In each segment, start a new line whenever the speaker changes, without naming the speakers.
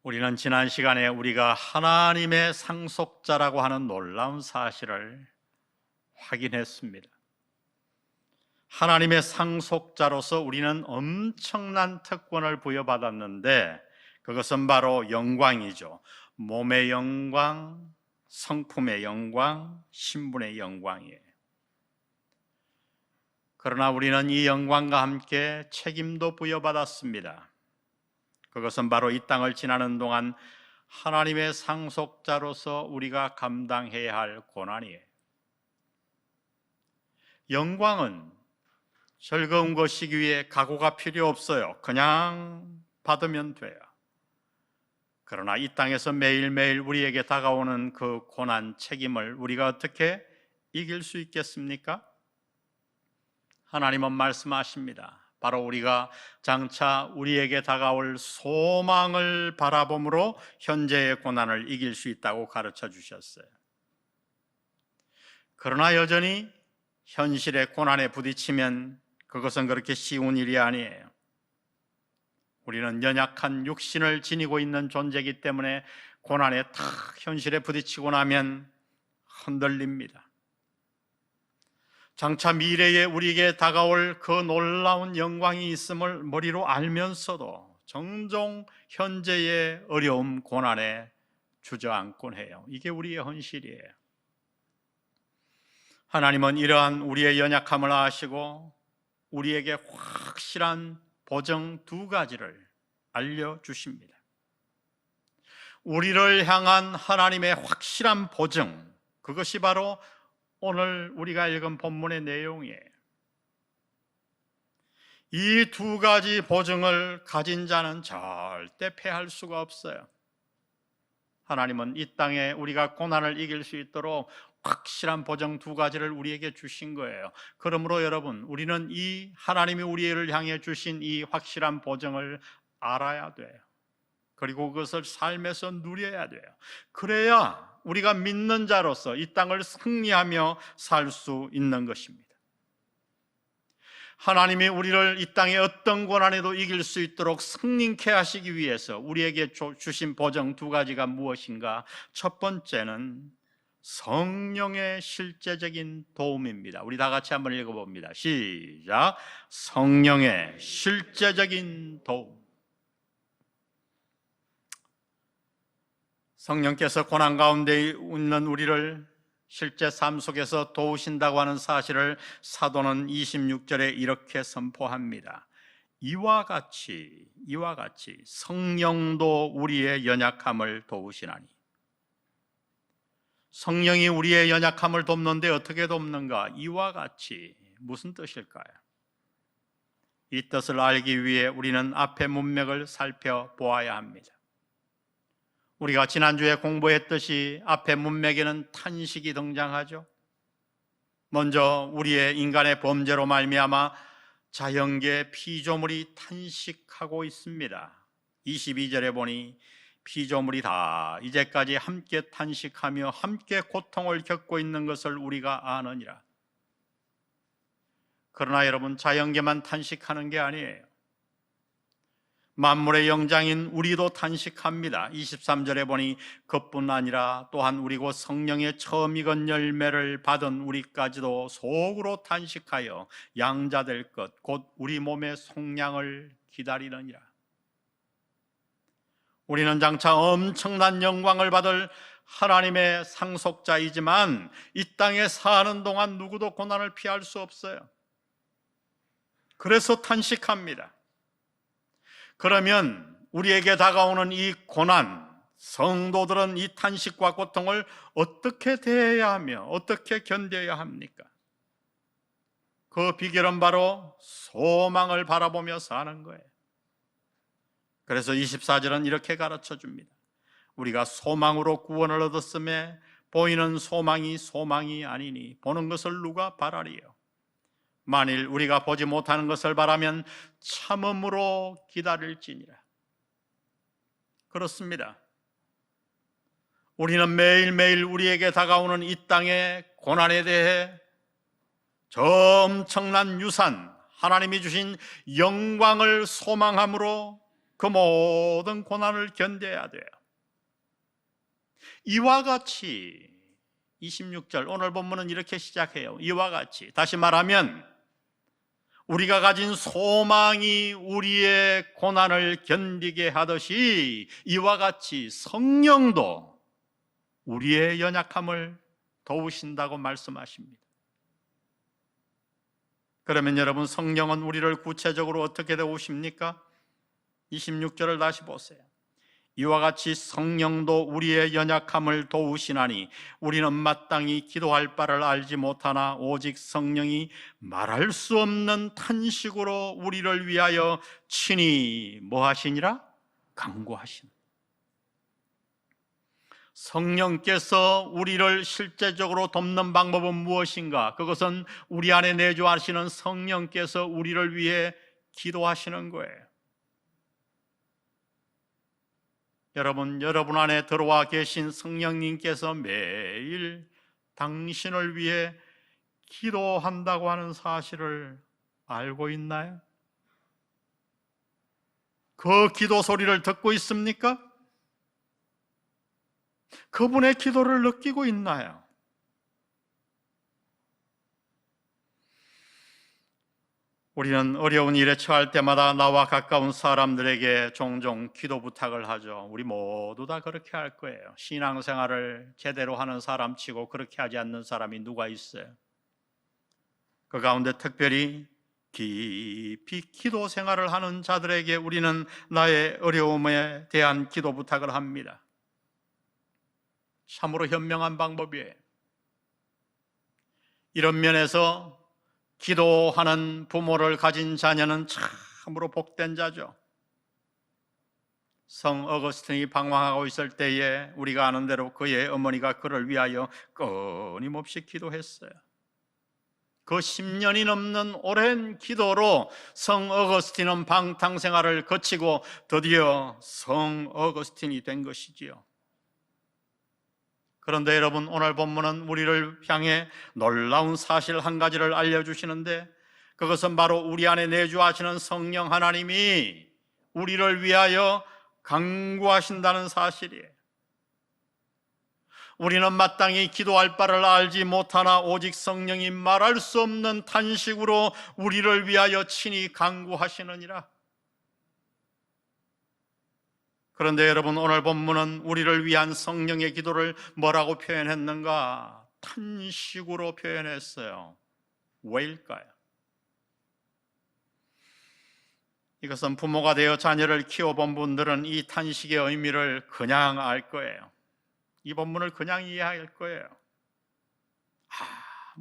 우리는 지난 시간에 우리가 하나님의 상속자라고 하는 놀라운 사실을 확인했습니다. 하나님의 상속자로서 우리는 엄청난 특권을 부여받았는데 그것은 바로 영광이죠. 몸의 영광, 성품의 영광, 신분의 영광이에요. 그러나 우리는 이 영광과 함께 책임도 부여받았습니다. 그것은 바로 이 땅을 지나는 동안 하나님의 상속자로서 우리가 감당해야 할 고난이에요. 영광은 즐거운 것이기 위해 각오가 필요 없어요. 그냥 받으면 돼요. 그러나 이 땅에서 매일매일 우리에게 다가오는 그 고난 책임을 우리가 어떻게 이길 수 있겠습니까? 하나님은 말씀하십니다. 바로 우리가 장차 우리에게 다가올 소망을 바라봄으로 현재의 고난을 이길 수 있다고 가르쳐 주셨어요. 그러나 여전히 현실의 고난에 부딪히면 그것은 그렇게 쉬운 일이 아니에요. 우리는 연약한 육신을 지니고 있는 존재이기 때문에 고난에 탁 현실에 부딪히고 나면 흔들립니다. 장차 미래에 우리에게 다가올 그 놀라운 영광이 있음을 머리로 알면서도 종종 현재의 어려움, 고난에 주저앉곤 해요. 이게 우리의 현실이에요. 하나님은 이러한 우리의 연약함을 아시고 우리에게 확실한 보정 두 가지를 알려주십니다. 우리를 향한 하나님의 확실한 보정, 그것이 바로 오늘 우리가 읽은 본문의 내용이에요. 이 두 가지 보증을 가진 자는 절대 패할 수가 없어요. 하나님은 이 땅에 우리가 고난을 이길 수 있도록 확실한 보증 두 가지를 우리에게 주신 거예요. 그러므로 여러분, 우리는 이 하나님이 우리를 향해 주신 이 확실한 보증을 알아야 돼요. 그리고 그것을 삶에서 누려야 돼요. 그래야 우리가 믿는 자로서 이 땅을 승리하며 살 수 있는 것입니다. 하나님이 우리를 이 땅의 어떤 고난에도 이길 수 있도록 승리케 하시기 위해서 우리에게 주신 보정 두 가지가 무엇인가? 첫 번째는 성령의 실제적인 도움입니다. 우리 다 같이 한번 읽어봅니다. 시작. 성령의 실제적인 도움. 성령께서 고난 가운데 있는 우리를 실제 삶 속에서 도우신다고 하는 사실을 사도는 26절에 이렇게 선포합니다. 이와 같이 성령도 우리의 연약함을 도우시나니. 성령이 우리의 연약함을 돕는데 어떻게 돕는가? 이와 같이. 무슨 뜻일까요? 이 뜻을 알기 위해 우리는 앞의 문맥을 살펴보아야 합니다. 우리가 지난주에 공부했듯이 앞의 문맥에는 탄식이 등장하죠. 먼저 우리의 인간의 범죄로 말미암아 자연계 피조물이 탄식하고 있습니다. 22절에 보니 피조물이 다 이제까지 함께 탄식하며 함께 고통을 겪고 있는 것을 우리가 아느니라. 그러나 여러분, 자연계만 탄식하는 게 아니에요. 만물의 영장인 우리도 탄식합니다. 23절에 보니 그뿐 아니라 또한 우리 곧 성령의 처음 익은 열매를 받은 우리까지도 속으로 탄식하여 양자될 것 곧 우리 몸의 속량을 기다리느니라. 우리는 장차 엄청난 영광을 받을 하나님의 상속자이지만 이 땅에 사는 동안 누구도 고난을 피할 수 없어요. 그래서 탄식합니다. 그러면 우리에게 다가오는 이 고난, 성도들은 이 탄식과 고통을 어떻게 대해야 하며 어떻게 견뎌야 합니까? 그 비결은 바로 소망을 바라보며 사는 거예요. 그래서 24절은 이렇게 가르쳐 줍니다. 우리가 소망으로 구원을 얻었음에 보이는 소망이 아니니 보는 것을 누가 바라리요? 만일 우리가 보지 못하는 것을 바라면 참음으로 기다릴지니라. 그렇습니다. 우리는 매일매일 우리에게 다가오는 이 땅의 고난에 대해 저 엄청난 유산, 하나님이 주신 영광을 소망함으로 그 모든 고난을 견뎌야 돼요. 이와 같이 26절 오늘 본문은 이렇게 시작해요. 이와 같이, 다시 말하면 우리가 가진 소망이 우리의 고난을 견디게 하듯이 이와 같이 성령도 우리의 연약함을 도우신다고 말씀하십니다. 그러면 여러분, 성령은 우리를 구체적으로 어떻게 도우십니까? 26절을 다시 보세요. 이와 같이 성령도 우리의 연약함을 도우시나니 우리는 마땅히 기도할 바를 알지 못하나 오직 성령이 말할 수 없는 탄식으로 우리를 위하여 친히 뭐 하시니라? 간구하시는. 성령께서 우리를 실제적으로 돕는 방법은 무엇인가? 그것은 우리 안에 내주하시는 성령께서 우리를 위해 기도하시는 거예요. 여러분 안에 들어와 계신 성령님께서 매일 당신을 위해 기도한다고 하는 사실을 알고 있나요? 그 기도 소리를 듣고 있습니까? 그분의 기도를 느끼고 있나요? 우리는 어려운 일에 처할 때마다 나와 가까운 사람들에게 종종 기도 부탁을 하죠. 우리 모두 다 그렇게 할 거예요. 신앙생활을 제대로 하는 사람 치고 그렇게 하지 않는 사람이 누가 있어요? 그 가운데 특별히 깊이 기도 생활을 하는 자들에게 우리는 나의 어려움에 대한 기도 부탁을 합니다. 참으로 현명한 방법이에요. 이런 면에서 기도하는 부모를 가진 자녀는 참으로 복된 자죠. 성 어거스틴이 방황하고 있을 때에 우리가 아는 대로 그의 어머니가 그를 위하여 끊임없이 기도했어요. 그 10년이 넘는 오랜 기도로 성 어거스틴은 방탕생활을 거치고 드디어 성 어거스틴이 된 것이지요. 그런데 여러분, 오늘 본문은 우리를 향해 놀라운 사실 한 가지를 알려주시는데, 그것은 바로 우리 안에 내주하시는 성령 하나님이 우리를 위하여 간구하신다는 사실이에요. 우리는 마땅히 기도할 바를 알지 못하나 오직 성령이 말할 수 없는 탄식으로 우리를 위하여 친히 간구하시느니라. 그런데 여러분, 오늘 본문은 우리를 위한 성령의 기도를 뭐라고 표현했는가? 탄식으로 표현했어요. 왜일까요? 이것은 부모가 되어 자녀를 키워본 분들은 이 탄식의 의미를 그냥 알 거예요. 이 본문을 그냥 이해할 거예요.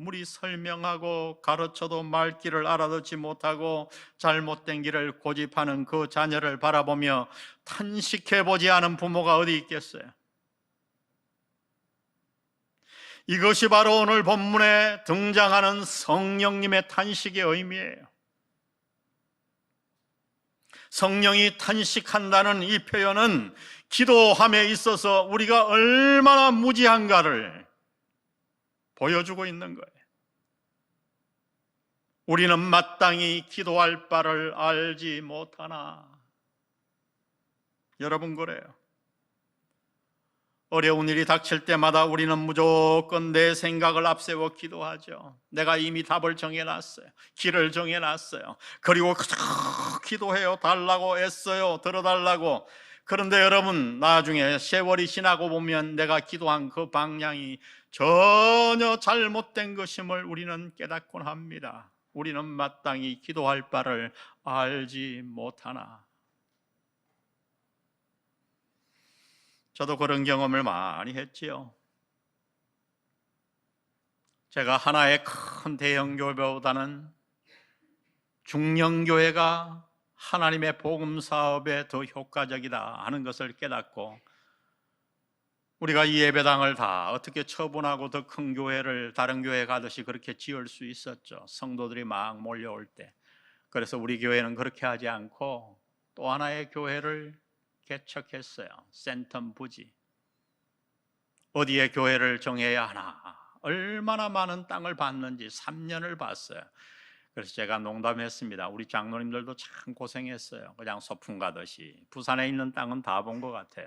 아무리 설명하고 가르쳐도 말귀를 알아듣지 못하고 잘못된 길을 고집하는 그 자녀를 바라보며 탄식해보지 않은 부모가 어디 있겠어요? 이것이 바로 오늘 본문에 등장하는 성령님의 탄식의 의미예요. 성령이 탄식한다는 이 표현은 기도함에 있어서 우리가 얼마나 무지한가를 보여주고 있는 거예요. 우리는 마땅히 기도할 바를 알지 못하나. 여러분, 그래요. 어려운 일이 닥칠 때마다 우리는 무조건 내 생각을 앞세워 기도하죠. 내가 이미 답을 정해놨어요. 길을 정해놨어요. 그리고 기도해요. 달라고 애써요. 들어달라고. 그런데 여러분, 나중에 세월이 지나고 보면 내가 기도한 그 방향이 전혀 잘못된 것임을 우리는 깨닫곤 합니다. 우리는 마땅히 기도할 바를 알지 못하나. 저도 그런 경험을 많이 했지요. 제가 하나의 큰 대형교회보다는 중형교회가 하나님의 복음 사업에 더 효과적이다 하는 것을 깨닫고, 우리가 이 예배당을 다 어떻게 처분하고 더 큰 교회를 다른 교회 가듯이 그렇게 지을 수 있었죠. 성도들이 막 몰려올 때. 그래서 우리 교회는 그렇게 하지 않고 또 하나의 교회를 개척했어요. 센텀 부지. 어디에 교회를 정해야 하나, 얼마나 많은 땅을 봤는지 3년을 봤어요. 그래서 제가 농담했습니다. 우리 장로님들도 참 고생했어요. 그냥 소풍 가듯이. 부산에 있는 땅은 다 본 것 같아요.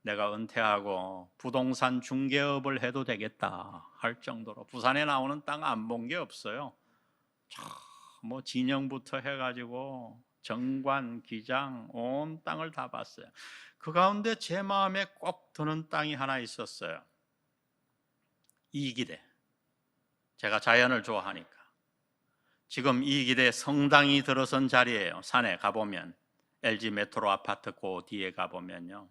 내가 은퇴하고 부동산 중개업을 해도 되겠다 할 정도로 부산에 나오는 땅 안 본 게 없어요. 뭐 진영부터 해가지고 정관, 기장 온 땅을 다 봤어요. 그 가운데 제 마음에 꼭 드는 땅이 하나 있었어요. 이기대. 제가 자연을 좋아하니까. 지금 이기대 성당이 들어선 자리예요. 산에 가보면 LG 메트로 아파트 그 뒤에 가보면요.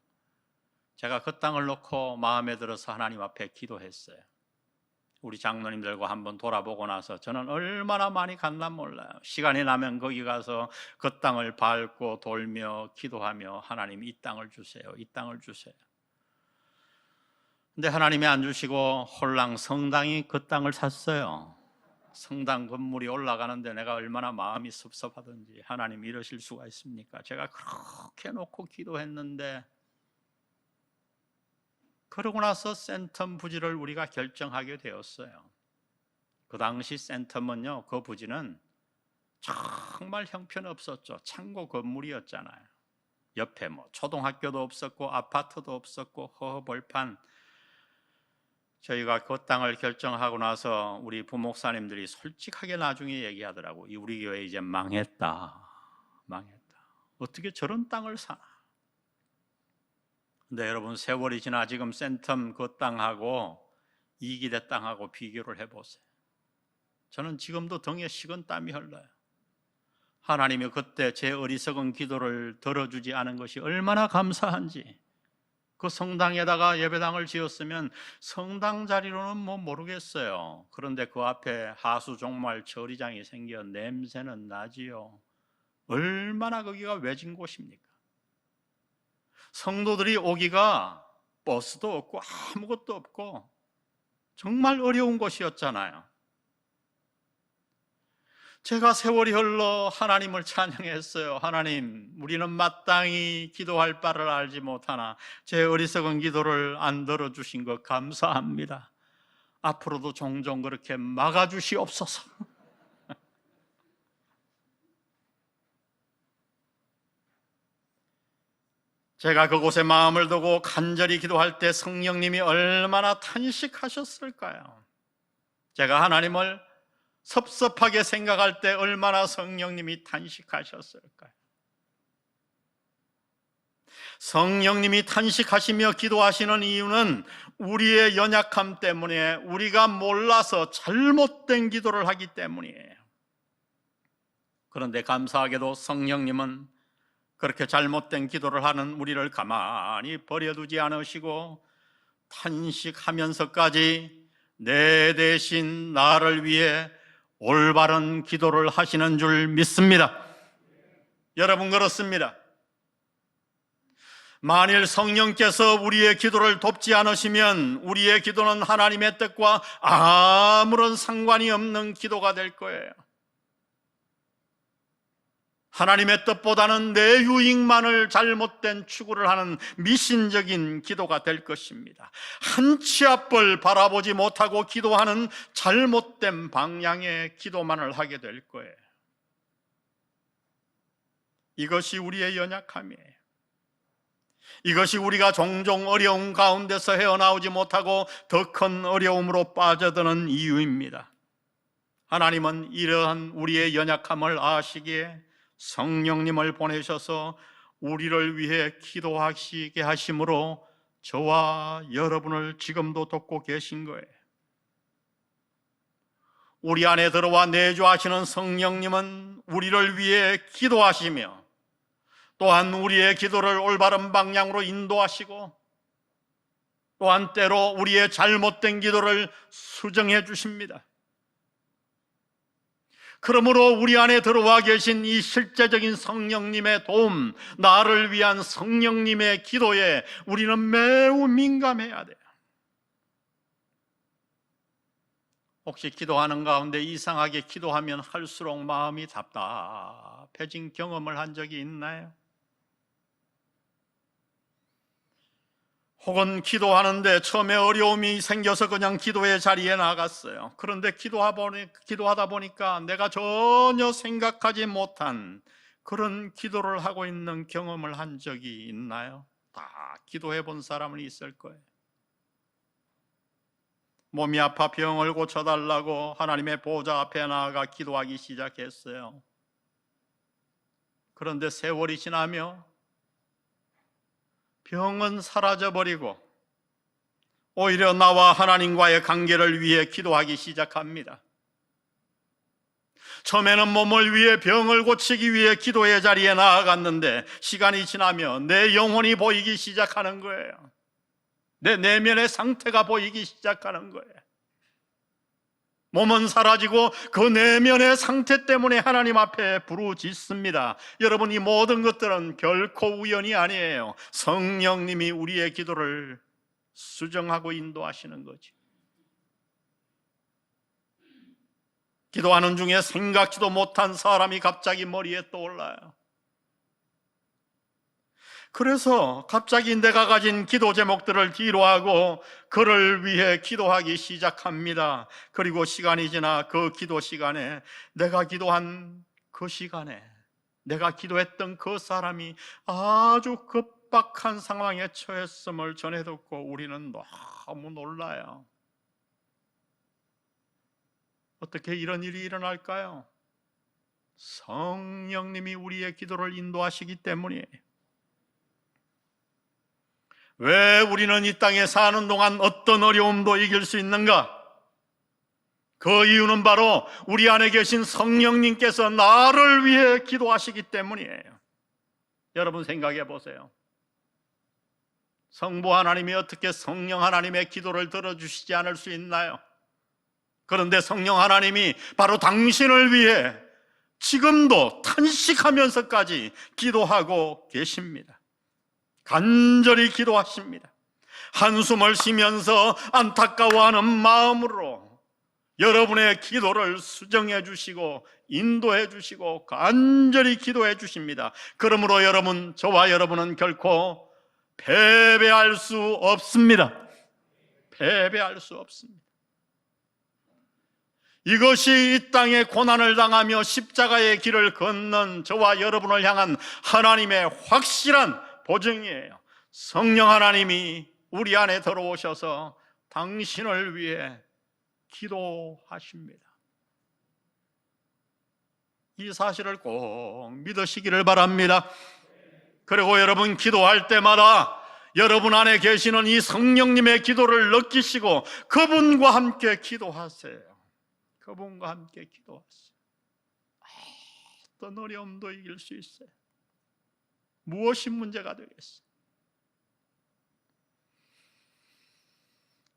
제가 그 땅을 놓고 마음에 들어서 하나님 앞에 기도했어요. 우리 장로님들과 한번 돌아보고 나서 저는 얼마나 많이 갔나 몰라요. 시간이 나면 거기 가서 그 땅을 밟고 돌며 기도하며 하나님 이 땅을 주세요. 이 땅을 주세요. 근데 하나님이 안 주시고 홀랑 성당이 그 땅을 샀어요. 성당 건물이 올라가는데 내가 얼마나 마음이 섭섭하던지 하나님 이러실 수가 있습니까? 제가 그렇게 놓고 기도했는데 그러고 나서 센텀 부지를 우리가 결정하게 되었어요. 그 당시 센텀은요, 그 부지는 정말 형편없었죠. 창고 건물이었잖아요. 옆에 뭐 초등학교도 없었고 아파트도 없었고 허허벌판. 저희가 그 땅을 결정하고 나서 우리 부목사님들이 솔직하게 나중에 얘기하더라고. 우리 교회 이제 망했다. 어떻게 저런 땅을 사나? 근데 여러분 세월이 지나 지금 센텀 그 땅하고 이기대 땅하고 비교를 해보세요. 저는 지금도 등에 식은 땀이 흘러요. 하나님이 그때 제 어리석은 기도를 들어주지 않은 것이 얼마나 감사한지. 그 성당에다가 예배당을 지었으면 성당 자리로는 뭐 모르겠어요. 그런데 그 앞에 하수 종말 처리장이 생겨 냄새는 나지요. 얼마나 거기가 외진 곳입니까? 성도들이 오기가 버스도 없고 아무것도 없고 정말 어려운 곳이었잖아요. 제가 세월이 흘러 하나님을 찬양했어요. 하나님, 우리는 마땅히 기도할 바를 알지 못하나 제 어리석은 기도를 안 들어주신 것 감사합니다. 앞으로도 종종 그렇게 막아주시옵소서. 제가 그곳에 마음을 두고 간절히 기도할 때 성령님이 얼마나 탄식하셨을까요? 제가 하나님을 섭섭하게 생각할 때 얼마나 성령님이 탄식하셨을까요? 성령님이 탄식하시며 기도하시는 이유는 우리의 연약함 때문에 우리가 몰라서 잘못된 기도를 하기 때문이에요. 그런데 감사하게도 성령님은 그렇게 잘못된 기도를 하는 우리를 가만히 버려두지 않으시고 탄식하면서까지 내 대신 나를 위해 올바른 기도를 하시는 줄 믿습니다. 여러분 그렇습니다. 만일 성령께서 우리의 기도를 돕지 않으시면 우리의 기도는 하나님의 뜻과 아무런 상관이 없는 기도가 될 거예요. 하나님의 뜻보다는 내 유익만을 잘못된 추구를 하는 미신적인 기도가 될 것입니다. 한 치 앞을 바라보지 못하고 기도하는 잘못된 방향의 기도만을 하게 될 거예요. 이것이 우리의 연약함이에요. 이것이 우리가 종종 어려움 가운데서 헤어나오지 못하고 더 큰 어려움으로 빠져드는 이유입니다. 하나님은 이러한 우리의 연약함을 아시기에 성령님을 보내셔서 우리를 위해 기도하시게 하심으로 저와 여러분을 지금도 돕고 계신 거예요. 우리 안에 들어와 내주하시는 성령님은 우리를 위해 기도하시며 또한 우리의 기도를 올바른 방향으로 인도하시고 또한 때로 우리의 잘못된 기도를 수정해 주십니다. 그러므로 우리 안에 들어와 계신 이 실제적인 성령님의 도움, 나를 위한 성령님의 기도에 우리는 매우 민감해야 돼요. 혹시 기도하는 가운데 이상하게 기도하면 할수록 마음이 답답해진 경험을 한 적이 있나요? 혹은 기도하는데 처음에 어려움이 생겨서 그냥 기도의 자리에 나갔어요. 그런데 기도하다 보니까 내가 전혀 생각하지 못한 그런 기도를 하고 있는 경험을 한 적이 있나요? 다 기도해 본 사람은 있을 거예요. 몸이 아파 병을 고쳐달라고 하나님의 보좌 앞에 나아가 기도하기 시작했어요. 그런데 세월이 지나며 병은 사라져버리고 오히려 나와 하나님과의 관계를 위해 기도하기 시작합니다. 처음에는 몸을 위해 병을 고치기 위해 기도의 자리에 나아갔는데 시간이 지나며 내 영혼이 보이기 시작하는 거예요. 내 내면의 상태가 보이기 시작하는 거예요. 몸은 사라지고 그 내면의 상태 때문에 하나님 앞에 부르짖습니다. 여러분, 이 모든 것들은 결코 우연이 아니에요. 성령님이 우리의 기도를 수정하고 인도하시는 거지. 기도하는 중에 생각지도 못한 사람이 갑자기 머리에 떠올라요. 그래서 갑자기 내가 가진 기도 제목들을 뒤로하고 그를 위해 기도하기 시작합니다. 그리고 시간이 지나 그 기도 시간에 내가 기도한 그 시간에 내가 기도했던 그 사람이 아주 급박한 상황에 처했음을 전해 듣고 우리는 너무 놀라요. 어떻게 이런 일이 일어날까요? 성령님이 우리의 기도를 인도하시기 때문이에요. 왜 우리는 이 땅에 사는 동안 어떤 어려움도 이길 수 있는가? 그 이유는 바로 우리 안에 계신 성령님께서 나를 위해 기도하시기 때문이에요. 여러분 생각해 보세요. 성부 하나님이 어떻게 성령 하나님의 기도를 들어주시지 않을 수 있나요? 그런데 성령 하나님이 바로 당신을 위해 지금도 탄식하면서까지 기도하고 계십니다. 간절히 기도하십니다. 한숨을 쉬면서 안타까워하는 마음으로 여러분의 기도를 수정해 주시고 인도해 주시고 간절히 기도해 주십니다. 그러므로 여러분, 저와 여러분은 결코 패배할 수 없습니다. 패배할 수 없습니다. 이것이 이 땅에 고난을 당하며 십자가의 길을 걷는 저와 여러분을 향한 하나님의 확실한 보증이에요. 성령 하나님이 우리 안에 들어오셔서 당신을 위해 기도하십니다. 이 사실을 꼭 믿으시기를 바랍니다. 그리고 여러분 기도할 때마다 여러분 안에 계시는 이 성령님의 기도를 느끼시고 그분과 함께 기도하세요. 그분과 함께 기도하세요. 어떤 어려움도 이길 수 있어요. 무엇이 문제가 되겠어요?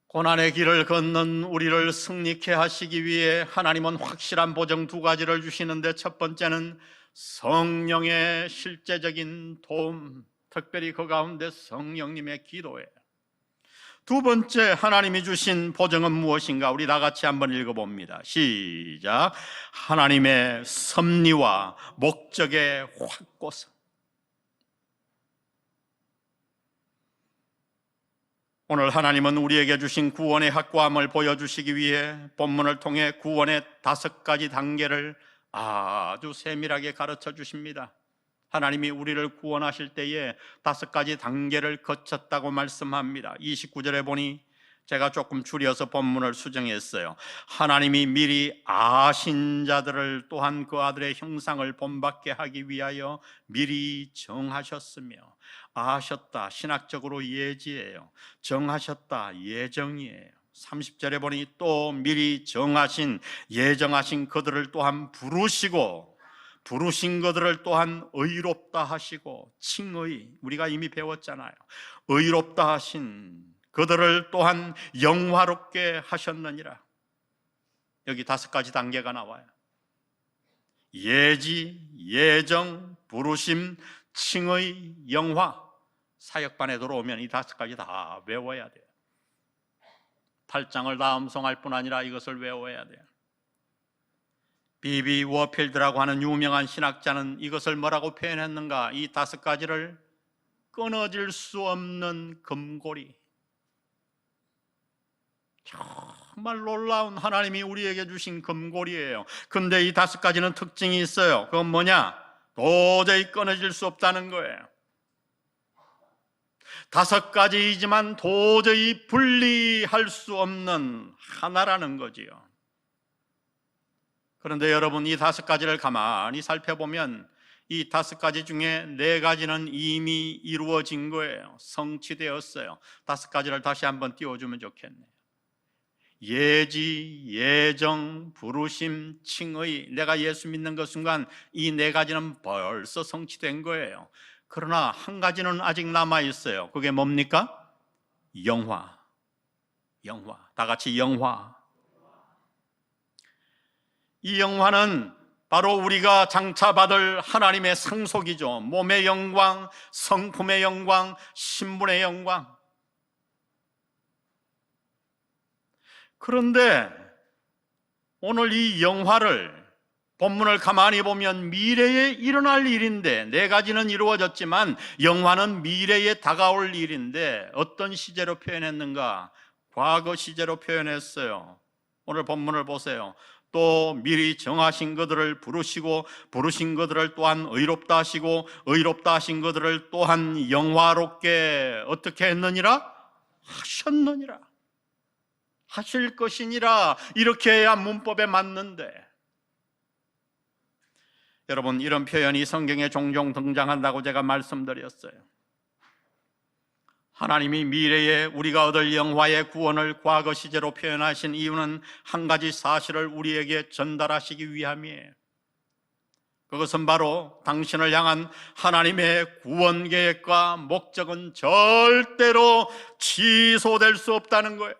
고난의 길을 걷는 우리를 승리케 하시기 위해 하나님은 확실한 보증 두 가지를 주시는데, 첫 번째는 성령의 실제적인 도움, 특별히 그 가운데 성령님의 기도예요. 두 번째 하나님이 주신 보증은 무엇인가? 우리 다 같이 한번 읽어봅니다. 시작. 하나님의 섭리와 목적의 확고성. 오늘 하나님은 우리에게 주신 구원의 확고함을 보여주시기 위해 본문을 통해 구원의 5가지 단계를 아주 세밀하게 가르쳐 주십니다. 하나님이 우리를 구원하실 때에 5가지 단계를 거쳤다고 말씀합니다. 29절에 보니 제가 조금 줄여서 본문을 수정했어요. 하나님이 미리 아신 자들을 또한 그 아들의 형상을 본받게 하기 위하여 미리 정하셨으며, 아셨다, 신학적으로 예지예요. 정하셨다, 예정이에요. 30절에 보니 또 미리 정하신, 예정하신 그들을 또한 부르시고, 부르신 그들을 또한 의롭다 하시고, 칭의, 우리가 이미 배웠잖아요. 의롭다 하신 그들을 또한 영화롭게 하셨느니라. 여기 5가지 단계가 나와요. 예지, 예정, 부르심, 칭의, 영화. 사역반에 들어오면 이 5가지 다 외워야 돼요. 8장을 다 암송할 뿐 아니라 이것을 외워야 돼요. 비비 워필드라고 하는 유명한 신학자는 이것을 뭐라고 표현했는가? 이 5가지를 끊어질 수 없는 금고리, 정말 놀라운 하나님이 우리에게 주신 금고리예요. 근데 이 5가지는 특징이 있어요. 그건 뭐냐? 도저히 끊어질 수 없다는 거예요. 5가지이지만 도저히 분리할 수 없는 하나라는 거지요. 그런데 여러분, 이 5가지를 가만히 살펴보면 이 5가지 중에 4가지는 이미 이루어진 거예요. 성취되었어요. 5가지를 다시 한번 띄워주면 좋겠네요. 예지, 예정, 부르심, 칭의. 내가 예수 믿는 그 순간 이 4가지는 벌써 성취된 거예요. 그러나 한 가지는 아직 남아있어요. 그게 뭡니까? 영화. 영화. 다 같이 영화. 이 영화는 바로 우리가 장차받을 하나님의 상속이죠. 몸의 영광, 성품의 영광, 신분의 영광. 그런데 오늘 이 영화를, 본문을 가만히 보면 미래에 일어날 일인데 4가지는 이루어졌지만 영화는 미래에 다가올 일인데 어떤 시제로 표현했는가? 과거 시제로 표현했어요. 오늘 본문을 보세요. 또 미리 정하신 것들을 부르시고 부르신 것들을 또한 의롭다 하시고 의롭다 하신 것들을 또한 영화롭게 어떻게 했느니라? 하셨느니라. 하실 것이니라. 이렇게 해야 문법에 맞는데, 여러분, 이런 표현이 성경에 종종 등장한다고 제가 말씀드렸어요. 하나님이 미래에 우리가 얻을 영화의 구원을 과거 시제로 표현하신 이유는 한 가지 사실을 우리에게 전달하시기 위함이에요. 그것은 바로 당신을 향한 하나님의 구원 계획과 목적은 절대로 취소될 수 없다는 거예요.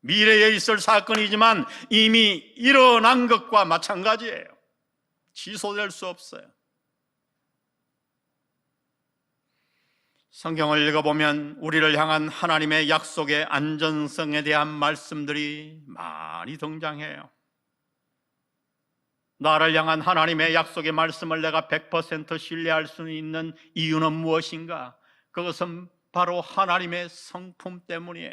미래에 있을 사건이지만 이미 일어난 것과 마찬가지예요. 취소될 수 없어요. 성경을 읽어보면 우리를 향한 하나님의 약속의 안전성에 대한 말씀들이 많이 등장해요. 나를 향한 하나님의 약속의 말씀을 내가 100% 신뢰할 수 있는 이유는 무엇인가? 그것은 바로 하나님의 성품 때문이에요.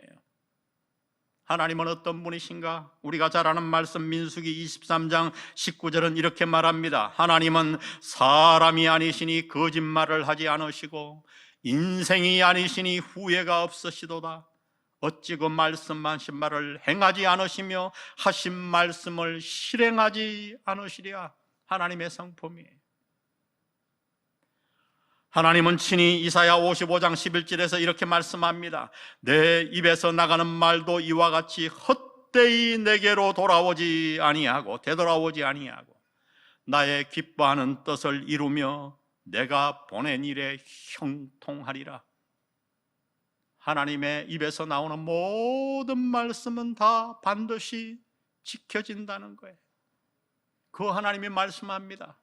하나님은 어떤 분이신가? 우리가 잘 아는 말씀 민수기 23장 19절은 이렇게 말합니다. 하나님은 사람이 아니시니 거짓말을 하지 않으시고 인생이 아니시니 후회가 없으시도다. 어찌 그 말씀하신 말을 행하지 않으시며 하신 말씀을 실행하지 않으시랴. 하나님의 성품이에요. 하나님은 친히 이사야 55장 11절에서 이렇게 말씀합니다. 내 입에서 나가는 말도 이와 같이 헛되이 내게로 돌아오지 아니하고 되돌아오지 아니하고 나의 기뻐하는 뜻을 이루며 내가 보낸 일에 형통하리라. 하나님의 입에서 나오는 모든 말씀은 다 반드시 지켜진다는 거예요. 그 하나님이 말씀합니다.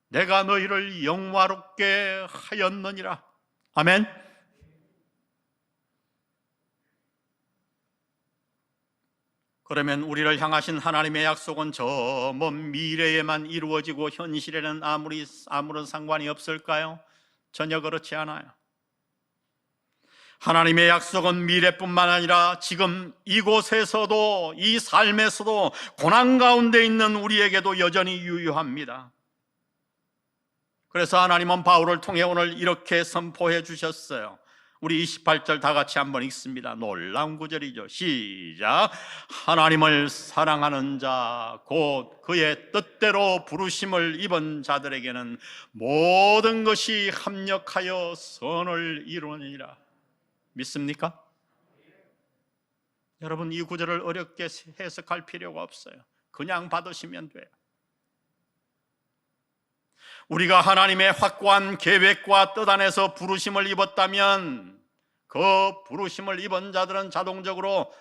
내가 너희를 영화롭게 하였느니라. 아멘. 그러면 우리를 향하신 하나님의 약속은 저 먼 미래에만 이루어지고 현실에는 아무런 상관이 없을까요? 전혀 그렇지 않아요. 하나님의 약속은 미래뿐만 아니라 지금 이곳에서도, 이 삶에서도, 고난 가운데 있는 우리에게도 여전히 유효합니다. 그래서 하나님은 바울을 통해 오늘 이렇게 선포해 주셨어요. 우리 28절 다 같이 한번 읽습니다. 놀라운 구절이죠. 시작. 하나님을 사랑하는 자 곧 그의 뜻대로 부르심을 입은 자들에게는 모든 것이 합력하여 선을 이루느니라. 믿습니까? 여러분, 이 구절을 어렵게 해석할 필요가 없어요. 그냥 받으시면 돼요. 우리가 하나님의 확고한 계획과 뜻 안에서 부르심을 입었다면 그 부르심을 입은 자들은 자동적으로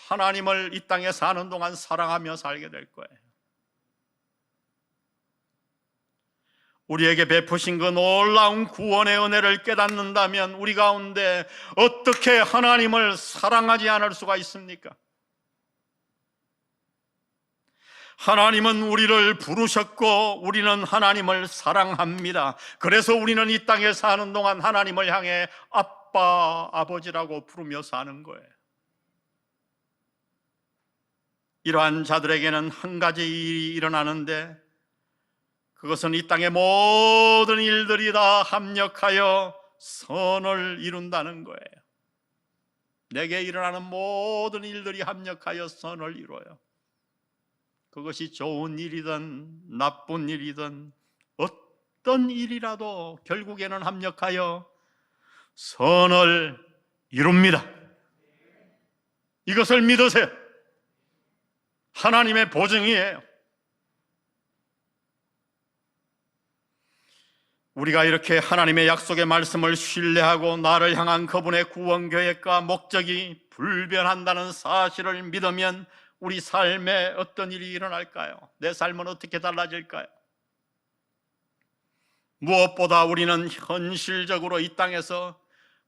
하나님을 이 땅에 사는 동안 사랑하며 살게 될 거예요. 우리에게 베푸신 그 놀라운 구원의 은혜를 깨닫는다면 우리 가운데 어떻게 하나님을 사랑하지 않을 수가 있습니까? 하나님은 우리를 부르셨고 우리는 하나님을 사랑합니다. 그래서 우리는 이 땅에 사는 동안 하나님을 향해 아빠, 아버지라고 부르며 사는 거예요. 이러한 자들에게는 한 가지 일이 일어나는데, 그것은 이 땅의 모든 일들이 다 합력하여 선을 이룬다는 거예요. 내게 일어나는 모든 일들이 합력하여 선을 이루어요. 그것이 좋은 일이든 나쁜 일이든 어떤 일이라도 결국에는 합력하여 선을 이룹니다. 이것을 믿으세요. 하나님의 보증이에요. 우리가 이렇게 하나님의 약속의 말씀을 신뢰하고 나를 향한 그분의 구원 계획과 목적이 불변한다는 사실을 믿으면 우리 삶에 어떤 일이 일어날까요? 내 삶은 어떻게 달라질까요? 무엇보다 우리는 현실적으로 이 땅에서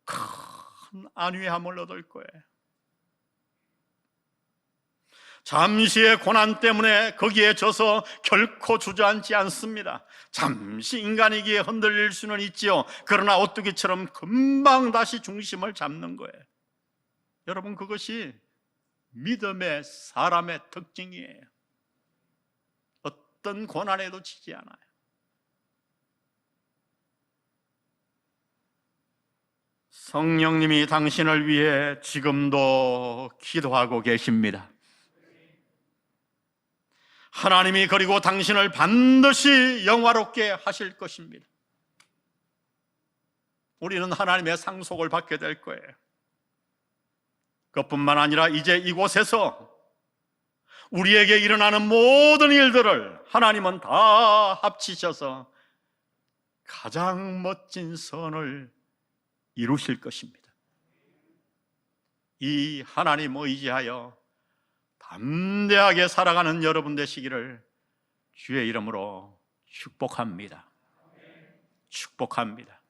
큰 안위함을 얻을 거예요. 잠시의 고난 때문에 거기에 져서 결코 주저앉지 않습니다. 잠시 인간이기에 흔들릴 수는 있지요. 그러나 오뚜기처럼 금방 다시 중심을 잡는 거예요. 여러분, 그것이 믿음의 사람의 특징이에요. 어떤 고난에도 지지 않아요. 성령님이 당신을 위해 지금도 기도하고 계십니다. 하나님이 그리고 당신을 반드시 영화롭게 하실 것입니다. 우리는 하나님의 상속을 받게 될 거예요. 그것뿐만 아니라 이제 이곳에서 우리에게 일어나는 모든 일들을 하나님은 다 합치셔서 가장 멋진 선을 이루실 것입니다. 이 하나님 의지하여 담대하게 살아가는 여러분 되시기를 주의 이름으로 축복합니다. 축복합니다.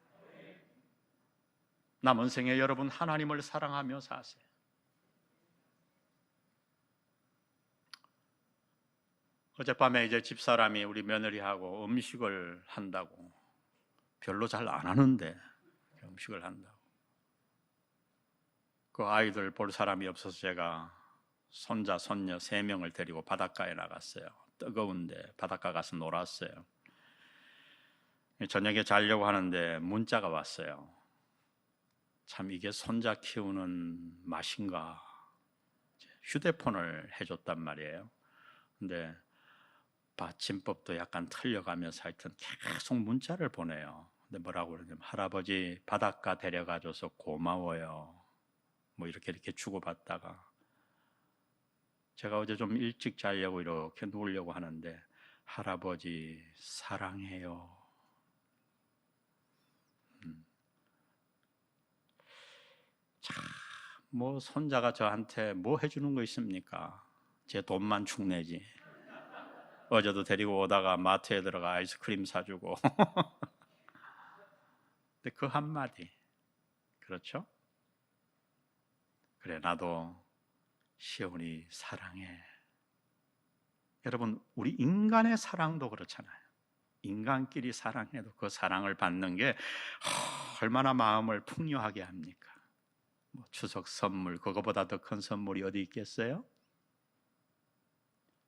남은 생에 여러분 하나님을 사랑하며 사세요. 어젯밤에 이제 집사람이 우리 며느리하고 음식을 한다고, 별로 잘 안 하는데 음식을 한다고, 그 아이들 볼 사람이 없어서 제가 손자, 손녀 3명을 데리고 바닷가에 나갔어요. 뜨거운데 바닷가 가서 놀았어요. 저녁에 자려고 하는데 문자가 왔어요. 참 이게 손자 키우는 맛인가. 휴대폰을 해줬단 말이에요. 근데 받침법도 약간 틀려가면서 하여튼 계속 문자를 보내요. 근데 뭐라고 그러냐면, 할아버지 바닷가 데려가줘서 고마워요. 뭐 이렇게 주고받다가, 제가 어제 좀 일찍 자려고 이렇게 누우려고 하는데, 할아버지 사랑해요. 참, 뭐 손자가 저한테 뭐 해주는 거 있습니까? 제 돈만 축내지. 어제도 데리고 오다가 마트에 들어가 아이스크림 사주고. 근데 그 한마디, 그렇죠? 그래, 나도 시온이 사랑해. 여러분, 우리 인간의 사랑도 그렇잖아요. 인간끼리 사랑해도 그 사랑을 받는 게 얼마나 마음을 풍요하게 합니까? 뭐 추석 선물, 그거보다 더 큰 선물이 어디 있겠어요?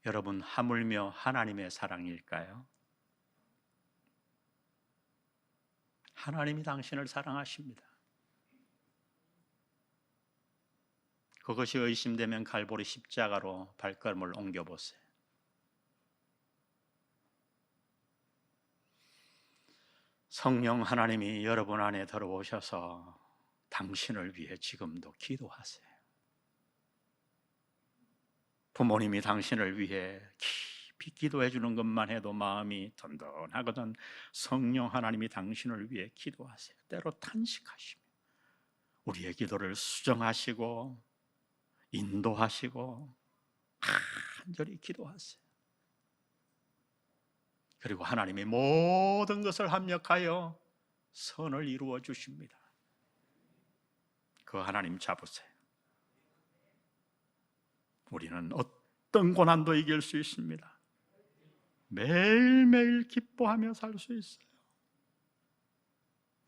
여러분, 하물며 하나님의 사랑일까요? 하나님이 당신을 사랑하십니다. 그것이 의심되면 갈보리 십자가로 발걸음을 옮겨보세요. 성령 하나님이 여러분 안에 들어오셔서 당신을 위해 지금도 기도하세요. 부모님이 당신을 위해 깊이 기도해 주는 것만 해도 마음이 든든하거든. 성령 하나님이 당신을 위해 기도하세요. 때로 탄식하시며 우리의 기도를 수정하시고 인도하시고 간절히 기도하세요. 그리고 하나님이 모든 것을 합력하여 선을 이루어 주십니다. 그 하나님 잡으세요. 우리는 어떤 고난도 이길 수 있습니다. 매일매일 기뻐하며 살 수 있어요.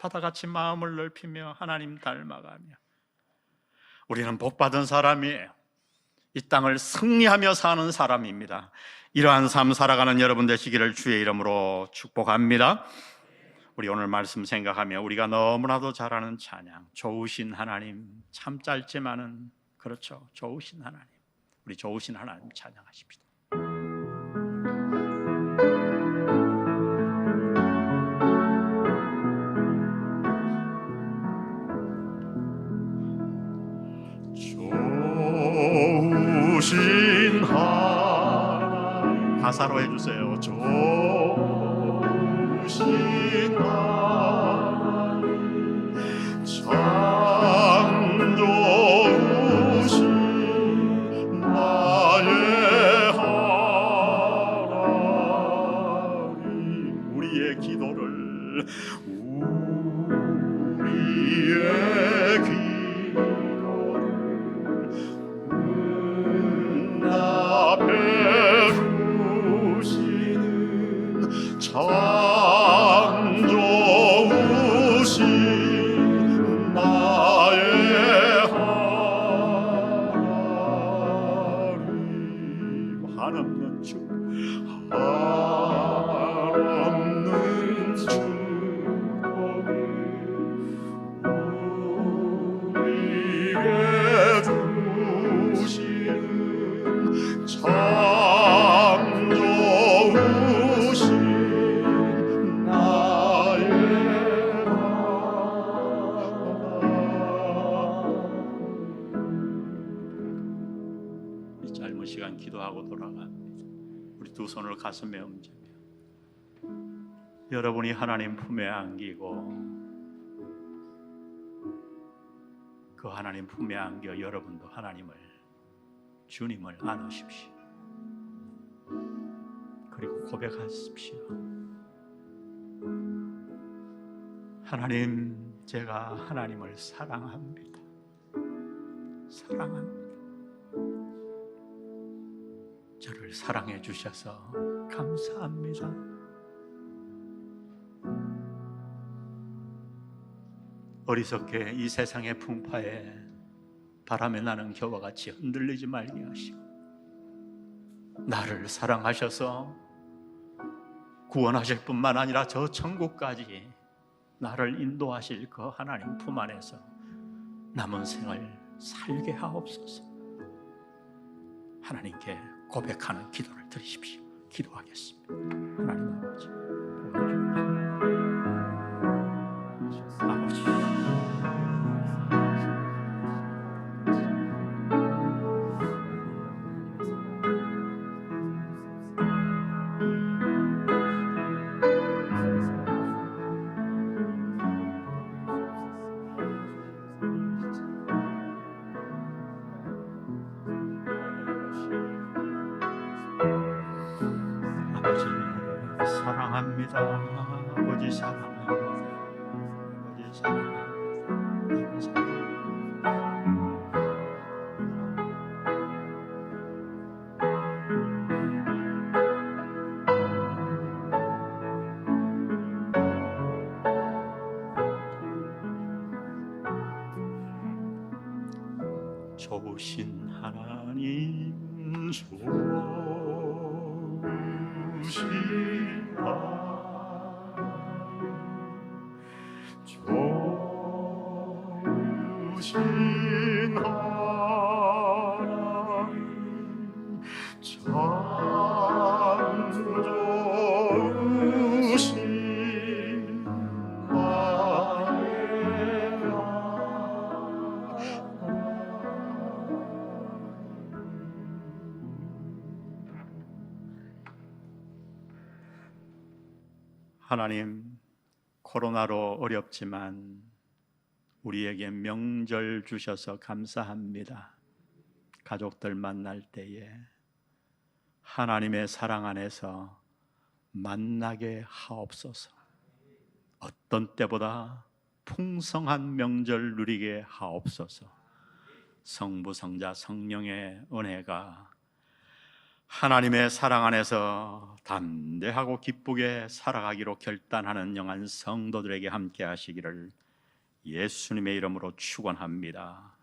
바다같이 마음을 넓히며 하나님 닮아가며 우리는 복받은 사람이에요. 이 땅을 승리하며 사는 사람입니다. 이러한 삶 살아가는 여러분 되시기를 주의 이름으로 축복합니다. 우리 오늘 말씀 생각하며 우리가 너무나도 잘 아는 찬양, 좋으신 하나님, 참 짧지만은 그렇죠, 좋으신 하나님, 우리 좋으신 하나님 찬양하십시다. 좋으신 하나님, 가사로 해주세요. 좋으신 하나님, 참 좋으신 나의 하나님, 우리의 기도를 참 좋으신 나의 하나님, 한없는 주, 한없는 축복을 우리에게 주시는 참 좋으신 시간 기도하고 돌아갑니다. 우리 두 손을 가슴에 얹으며 여러분이 하나님 품에 안기고 그 하나님 품에 안겨 여러분도 하나님을, 주님을 안으십시오. 그리고 고백하십시오. 하나님, 제가 하나님을 사랑합니다. 사랑합니다. 저를 사랑해 주셔서 감사합니다. 어리석게 이 세상의 풍파에 바람에 나는 겨와 같이 흔들리지 말게 하시고 나를 사랑하셔서 구원하실 뿐만 아니라 저 천국까지 나를 인도하실 그 하나님 품 안에서 남은 생을 살게 하옵소서. 하나님께 고백하는 기도를 드리십시오. 기도하겠습니다. 하나님 아버지, 아버지, 사랑합니다. 아버지 사랑합니다. 아버지 사랑합니다. 좋으신 하나님, 좋으신 하나님, 좋으신 하나님, 참 좋으신 나의 하나님, 코로나로 어렵지만 우리에게 명절 주셔서 감사합니다. 가족들 만날 때에 하나님의 사랑 안에서 만나게 하옵소서. 어떤 때보다 풍성한 명절 누리게 하옵소서. 성부, 성자, 성령의 은혜가 하나님의 사랑 안에서 담대하고 기쁘게 살아가기로 결단하는 영한 성도들에게 함께 하시기를 예수님의 이름으로 축원합니다.